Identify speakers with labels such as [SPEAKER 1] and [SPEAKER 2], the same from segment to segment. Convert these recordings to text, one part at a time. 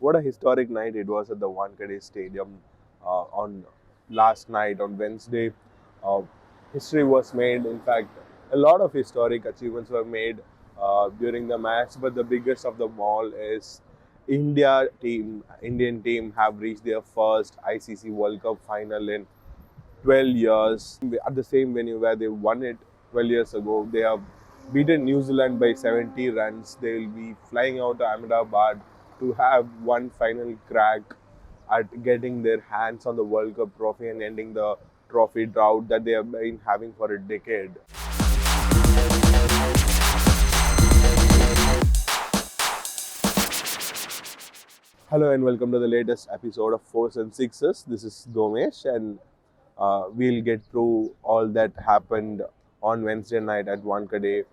[SPEAKER 1] What a historic night it was at the Wankhede Stadium on last night on Wednesday. Uh, History was made. In fact, a lot of historic achievements were made during the match, but the biggest of them all is Indian team have reached their first ICC World Cup final in 12 years at the same venue where they won it 12 years ago. They have beaten New Zealand by 70 runs. They will be flying out to Ahmedabad to have one final crack at getting their hands on the World Cup trophy and ending the trophy drought that they have been having for a decade. Hello and welcome to the latest episode of Fours and Sixes. This is Gomesh, and we'll get through all that happened on Wednesday night at Wankhede.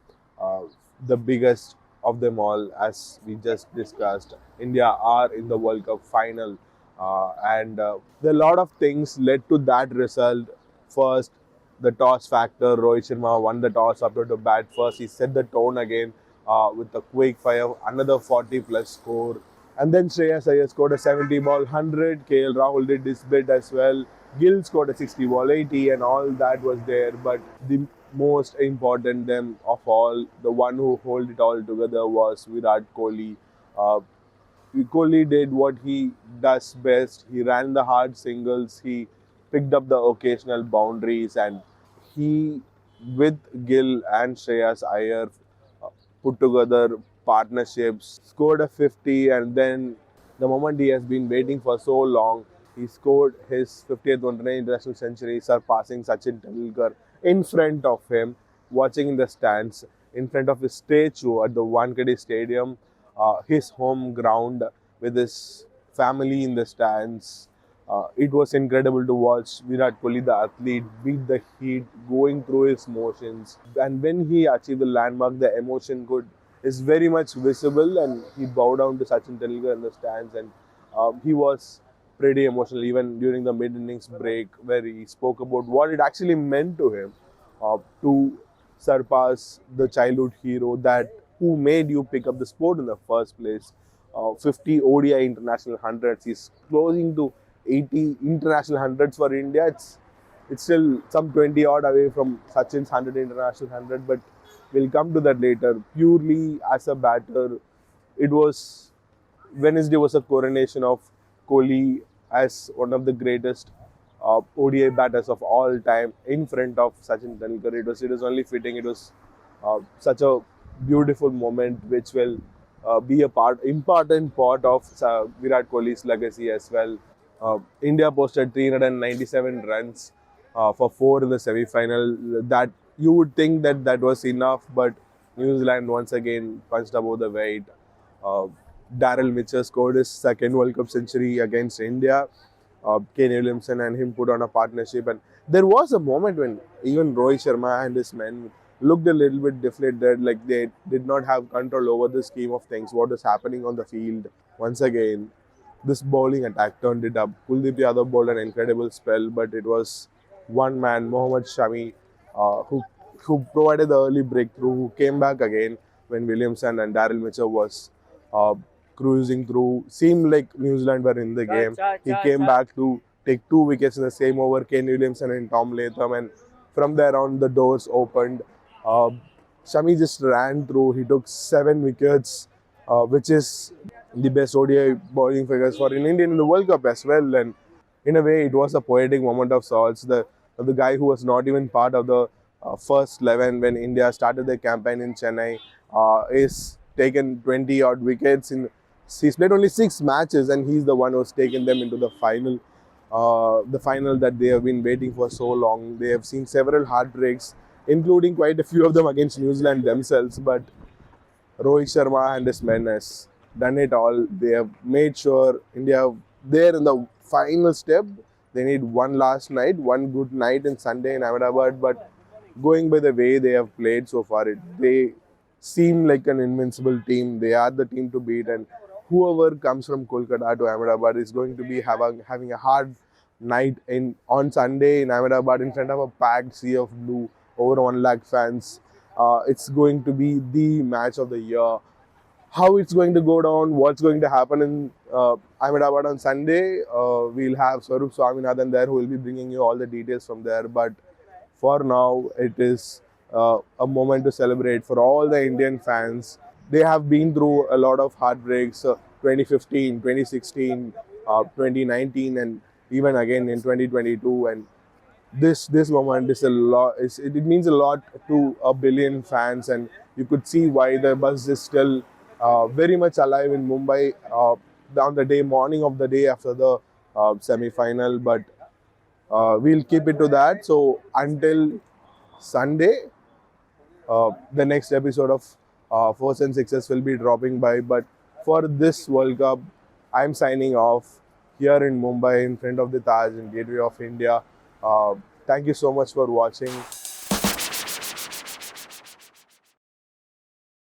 [SPEAKER 1] The biggest of them all, as we just discussed, India are in the World Cup final, and a lot of things led to that result. First, the toss factor. Rohit Sharma won the toss after to bat first. He set the tone again with a quick fire, another 40 plus score. And then Shreyas Iyer scored a 70 ball 100. KL Rahul did his bit as well. Gill scored a 60 ball 80, and all that was there. But the most important them of all, the one who held it all together, was Virat Kohli. Uh, Kohli did what he does best. He ran the hard singles. He picked up the occasional boundaries, and he, with Gill and Shreyas Iyer, put together partnerships, scored a 50, and then the moment he has been waiting for so long, he scored his 50th one-day international century, surpassing Sachin Tendulkar in front of him, watching in the stands, in front of his statue at the Wankhede Stadium, his home ground, with his family in the stands. It was incredible to watch Virat Kohli, the athlete, beat the heat, going through his motions. And when he achieved the landmark, the emotion is very much visible. And he bowed down to Sachin Tendulkar in the stands, and he was pretty emotional even during the mid-innings break, where he spoke about what it actually meant to him to surpass the childhood hero that who made you pick up the sport in the first place. 50 ODI international hundreds. He's closing to 80 international hundreds for India. It's still some 20 odd away from Sachin's 100 international 100, but we'll come to that later. Purely as a batter, it was Wednesday was a coronation of Kohli as one of the greatest ODI batters of all time in front of Sachin Tendulkar. It was only fitting. It was such a beautiful moment, which will be a important part of Virat Kohli's legacy as well. India posted 397 runs for 4 in the semi-final. That you would think that was enough, but New Zealand once again punched above the weight. Daryl Mitchell scored his second World Cup century against India. Kane Williamson and him put on a partnership, and there was a moment when even Rohit Sharma and his men looked a little bit deflated, like they did not have control over the scheme of things, what is happening on the field. Once again, this bowling attack turned it up. Kuldeep Yadav bowled an incredible spell, but it was one man, Mohammed Shami, who provided the early breakthrough, who came back again when Williamson and Daryl Mitchell was cruising through. Seemed like New Zealand were in the game. He came back to take 2 wickets in the same over, Kane Williamson and Tom Latham, and from there on the doors opened. Shami just ran through. He took 7 wickets, which is the best ODI bowling figures for an Indian in the World Cup as well. And in a way, it was a poetic moment of sorts. The guy who was not even part of the first 11 when India started their campaign in Chennai is taken 20 odd wickets. He's played only 6 matches, and he's the one who's taken them into the final. The final that they have been waiting for so long. They have seen several heartbreaks, including quite a few of them against New Zealand themselves. But Rohit Sharma and his men has done it all. They have made sure India there in the final step. They need one last night, one good night in Sunday in Ahmedabad. But going by the way they have played so far, they seem like an invincible team. They are the team to beat, and whoever comes from Kolkata to Ahmedabad is going to be having a hard night on Sunday in Ahmedabad in front of a packed sea of blue, over 1 lakh fans. It's going to be the match of the year. how it's going to go down, what's going to happen in Ahmedabad on Sunday. We'll have Swarup Swaminathan there who will be bringing you all the details from there. But for now, it is a moment to celebrate for all the Indian fans. They have been through a lot of heartbreaks, 2015, 2016, 2019, and even again in 2022. And this moment is a lot. It means a lot to a billion fans, and you could see why the buzz is still very much alive in Mumbai on the morning of the day after the semi-final. But we'll keep it to that. So until Sunday, the next episode of Fours and Sixes will be dropping by. But for this World Cup, I'm signing off here in Mumbai in front of the Taj in Gateway of India. Thank you so much for watching.